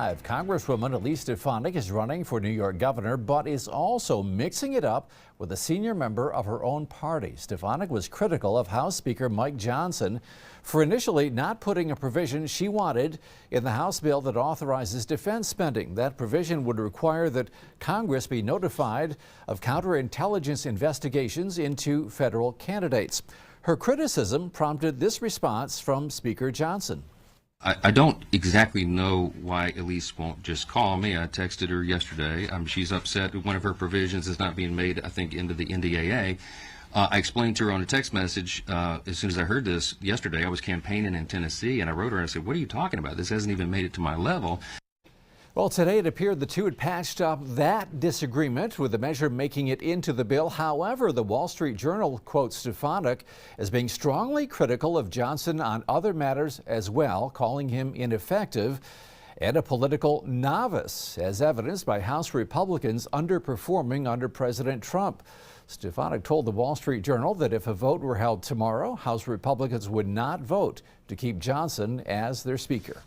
Congresswoman Elise Stefanik is running for New York governor, but is also mixing it up with a senior member of her own party. Stefanik was critical of House Speaker Mike Johnson for initially not putting a provision she wanted in the House bill that authorizes defense spending. That provision would require that Congress be notified of counterintelligence investigations into federal candidates. Her criticism prompted this response from Speaker Johnson. I don't exactly know why Elise won't just call me. I texted her yesterday. She's upset that one of her provisions is not being made, I think, into the NDAA. I explained to her on a text message as soon as I heard this yesterday. I was campaigning in Tennessee, and I wrote her and I said, "What are you talking about? This hasn't even made it to my level." Well, today it appeared the two had patched up that disagreement, with the measure making it into the bill. However, the Wall Street Journal quotes Stefanik as being strongly critical of Johnson on other matters as well, calling him ineffective and a political novice, as evidenced by House Republicans underperforming under President Trump. Stefanik told the Wall Street Journal that if a vote were held tomorrow, House Republicans would not vote to keep Johnson as their speaker.